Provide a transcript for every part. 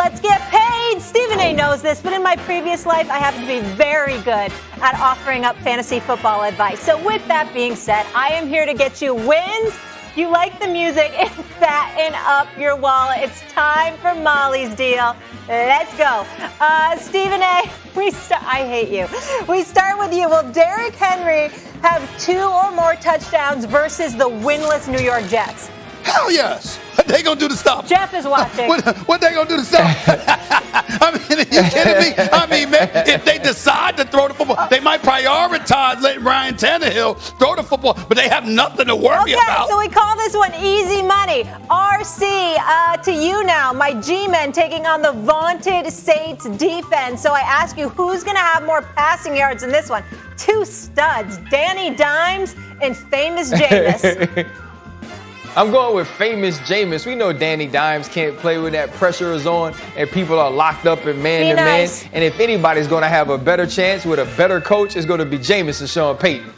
let's get paid. Stephen A. knows this, but in my previous life, I happen to be very good at offering up fantasy football advice. So with that being said, I am here to get you wins. You like the music and fatten up your wallet. It's time for Molly's deal. Let's go. Stephen A., I hate you. We start with you. Will Derrick Henry have 2 or more touchdowns versus the winless New York Jets? Hell yes. What they gonna do to stop? Jeff is watching. What they gonna do to stop? I mean, are you kidding me? I mean, man, if they decide to throw the football, they might prioritize letting Ryan Tannehill throw the football, but they have nothing to worry about. So we call this one easy money. RC, to you now. My G-men taking on the vaunted Saints defense. So I ask you, who's gonna have more passing yards in this one? 2 studs, Danny Dimes and famous Jameis. I'm going with famous Jameis. We know Danny Dimes can't play when that pressure is on and people are locked up in man-to-man. And if anybody's going to have a better chance with a better coach, it's going to be Jameis and Sean Payton.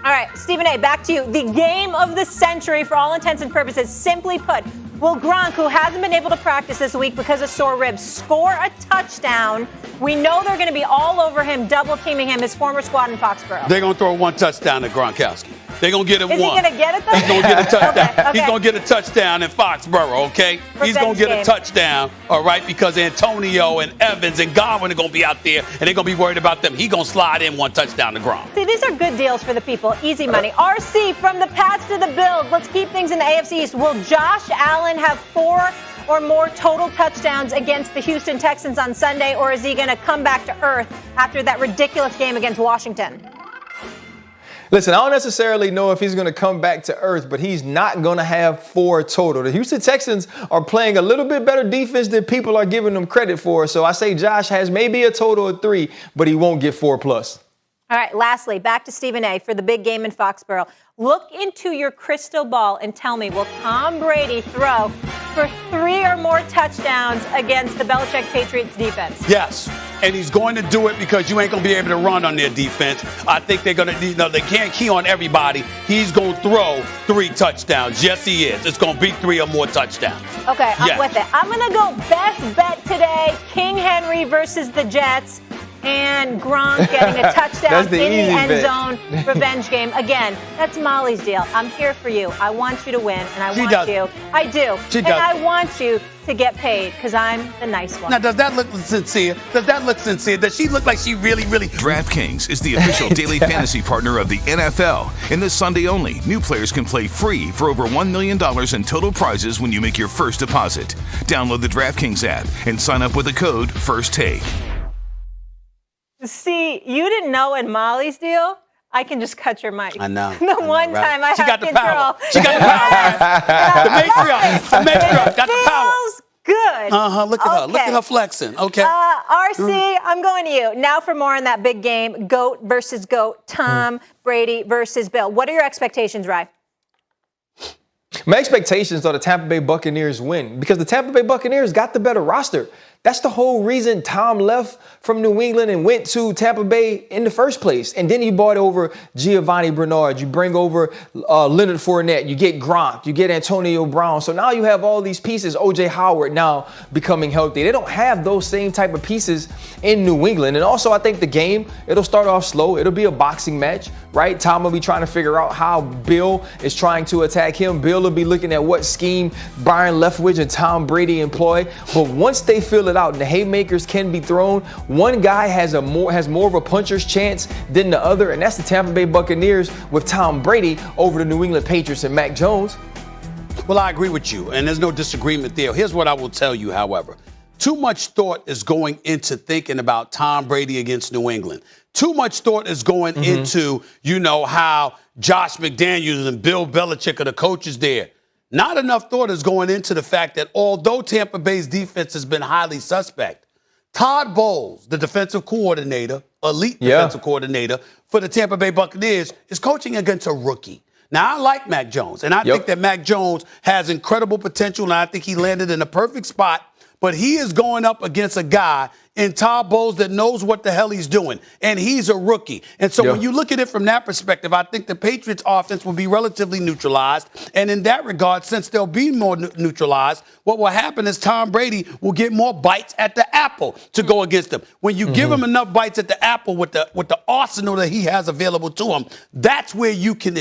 All right, Stephen A., back to you. The game of the century, for all intents and purposes, simply put, will Gronk, who hasn't been able to practice this week because of sore ribs, score a touchdown? We know they're going to be all over him, double-teaming him, his former squad in Foxborough. They're going to throw 1 touchdown to Gronkowski. They're going to get him 1. Is he going to get it, though? He's going to get a touchdown. Okay. He's going to get a touchdown in Foxborough, okay? He's going to get a touchdown, all right, because Antonio and Evans and Godwin are going to be out there, and they're going to be worried about them. He's going to slide in 1 touchdown to Gronk. See, these are good deals for the people. Easy money. RC, from the Pats to the Bills, let's keep things in the AFC East. Will Josh Allen have 4 or more total touchdowns against the Houston Texans on Sunday, or is he going to come back to earth after that ridiculous game against Washington? Listen, I don't necessarily know if he's going to come back to earth, but he's not going to have 4 total. The Houston Texans are playing a little bit better defense than people are giving them credit for. So I say Josh has maybe a total of 3, but he won't get 4+. All right, lastly, back to Stephen A. for the big game in Foxborough. Look into your crystal ball and tell me, will Tom Brady throw for 3 or more touchdowns against the Belichick Patriots defense? Yes, and he's going to do it because you ain't going to be able to run on their defense. I think they're going to, they can't key on everybody. He's going to throw 3 touchdowns. Yes, he is. It's going to be 3 or more touchdowns. Okay, I'm with it. I'm going to go best bet today, King Henry versus the Jets. And Gronk getting a touchdown in the end zone revenge game. Again, that's Molly's deal. I'm here for you. I want you to win, and I want you. I do. And I want you to get paid because I'm the nice one. Now, does that look sincere? Does she look like she really? DraftKings is the official daily fantasy partner of the NFL. And this Sunday only, new players can play free for over $1 million in total prizes when you make your first deposit. Download the DraftKings app and sign up with the code FIRSTTAKE. See, you didn't know in Molly's deal, I can just cut your mic. I know. The one time I have control. Power. She got the power. The matriarch got the power. Feels good. Look at her. Look at her flexing. Okay. RC, I'm going to you. Now for more on that big game, GOAT versus GOAT, Tom Brady versus Bill. What are your expectations, Rye? My expectations are the Tampa Bay Buccaneers win because the Tampa Bay Buccaneers got the better roster. That's the whole reason Tom left from New England and went to Tampa Bay in the first place. And then you brought over Giovanni Bernard. You bring over Leonard Fournette. You get Gronk. You get Antonio Brown. So now you have all these pieces. O.J. Howard now becoming healthy. They don't have those same type of pieces in New England. And also, I think the game, it'll start off slow. It'll be a boxing match, right? Tom will be trying to figure out how Bill is trying to attack him. Bill will be looking at what scheme Byron Leftwich and Tom Brady employ. But once they fill it out and the haymakers can be thrown, one guy has more of a puncher's chance than the other, and that's the Tampa Bay Buccaneers with Tom Brady over the New England Patriots and Mac Jones. Well, I agree with you, and there's no disagreement there. Here's what I will tell you, however. Too much thought is going into thinking about Tom Brady against New England. Too much thought is going into, how Josh McDaniels and Bill Belichick are the coaches there. Not enough thought is going into the fact that although Tampa Bay's defense has been highly suspect, Todd Bowles, the defensive coordinator, elite defensive coordinator for the Tampa Bay Buccaneers, is coaching against a rookie. Now, I like Mac Jones, and I think that Mac Jones has incredible potential, and I think he landed in a perfect spot But he is going up against a guy in Todd Bowles that knows what the hell he's doing, and he's a rookie. And so when you look at it from that perspective, I think the Patriots' offense will be relatively neutralized. And in that regard, since they'll be more neutralized, what will happen is Tom Brady will get more bites at the apple to go against him. When you give him enough bites at the apple with the arsenal that he has available to him, that's where you can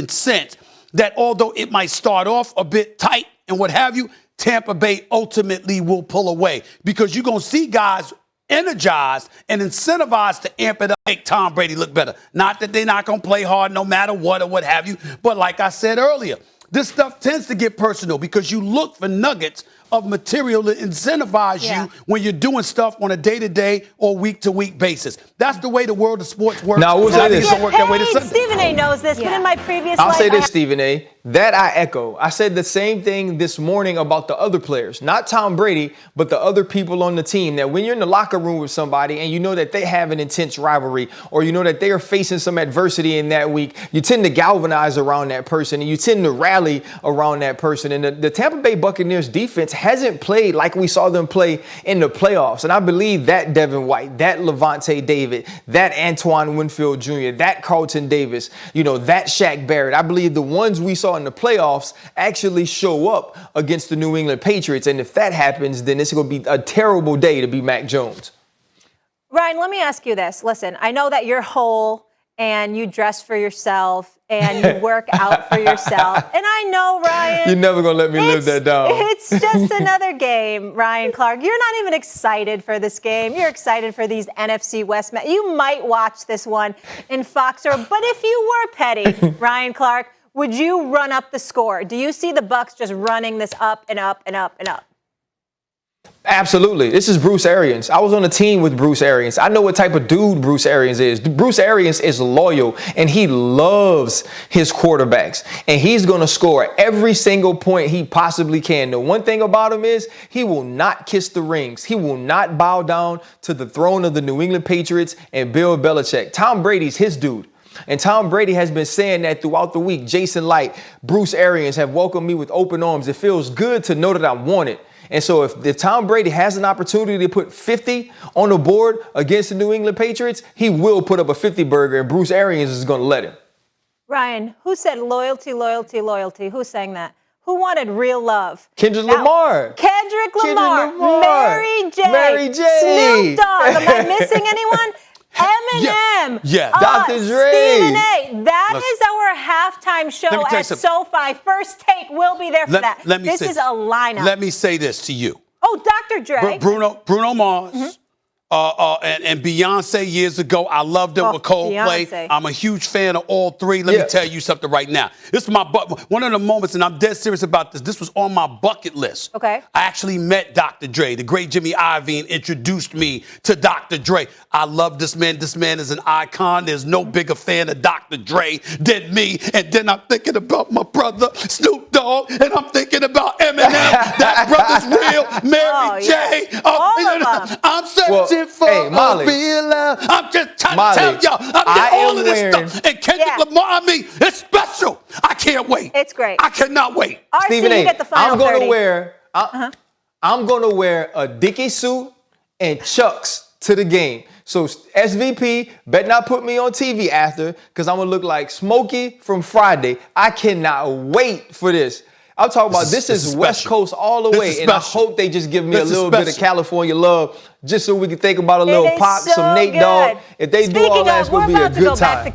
sense that although it might start off a bit tight and what have you, Tampa Bay ultimately will pull away because you're going to see guys energized and incentivized to amp it up, make Tom Brady look better. Not that they're not going to play hard no matter what or what have you, but like I said earlier, this stuff tends to get personal because you look for nuggets of material to incentivize you when you're doing stuff on a day-to-day or week-to-week basis. That's the way the world of sports works. Now, we'll say this. Stephen A. knows this, but in my previous life, I'll say this, Stephen A. That I echo. I said the same thing this morning about the other players, not Tom Brady, but the other people on the team. That when you're in the locker room with somebody and you know that they have an intense rivalry or you know that they are facing some adversity in that week, you tend to galvanize around that person and you tend to rally around that person. And the Tampa Bay Buccaneers defense hasn't played like we saw them play in the playoffs. And I believe that Devin White, that Levante David, that Antoine Winfield Jr., that Carlton Davis, that Shaq Barrett, I believe the ones we saw in the playoffs actually show up against the New England Patriots. And if that happens, then it's going to be a terrible day to be Mac Jones. Ryan, let me ask you this. Listen, I know that you're whole and you dress for yourself and you work out for yourself. And I know, Ryan. You're never going to let me live that down. It's just another game, Ryan Clark. You're not even excited for this game. You're excited for these NFC West matches. You might watch this one in Foxborough. But if you were petty, Ryan Clark, would you run up the score? Do you see the Bucs just running this up and up and up and up? Absolutely. This is Bruce Arians. I was on a team with Bruce Arians. I know what type of dude Bruce Arians is. Bruce Arians is loyal and he loves his quarterbacks. And he's going to score every single point he possibly can. The one thing about him is he will not kiss the rings. He will not bow down to the throne of the New England Patriots and Bill Belichick. Tom Brady's his dude. And Tom Brady has been saying that throughout the week. Jason Light, Bruce Arians have welcomed me with open arms. It feels good to know that I'm wanted. And so if Tom Brady has an opportunity to put 50 on the board against the New England Patriots, he will put up a 50 burger, and Bruce Arians is going to let him. Ryan, who said loyalty, loyalty, loyalty? Who sang that? Who wanted real love? Kendrick Lamar. Kendrick Lamar. Mary J. Snoop Dogg. Am I missing anyone? Eminem. Yeah. Dr. Dre. Stephen A. That is our halftime show at SoFi. First Take will be there for that. This is a lineup. Let me say this to you. Oh, Dr. Dre. Bruno Mars. And Beyonce years ago, I loved it with Coldplay. Beyonce. I'm a huge fan of all three. Let me tell you something right now. This is one of the moments, and I'm dead serious about this. This was on my bucket list. Okay. I actually met Dr. Dre. The great Jimmy Iovine introduced me to Dr. Dre. I love this man. This man is an icon. There's no bigger fan of Dr. Dre than me. And then I'm thinking about my brother, Snoop Dogg, and I'm thinking about Eminem. That brother's real. Mary J. I'm searching for a real love. I'm just trying to tell y'all. I'm getting all of this stuff. And Kendrick Lamar, I mean, it's special. I can't wait. It's great. I cannot wait. Stephen A, get the final I'm going to wear a Dickie suit and Chucks to the game. So SVP, better not put me on TV after, because I'm going to look like Smokey from Friday. I cannot wait for this. I'm talking about this is West Coast all the way, and I hope they just give me a little bit of California love just so we can think about a little Pop, some Nate Dogg. If they do all that, it's going to be a good time.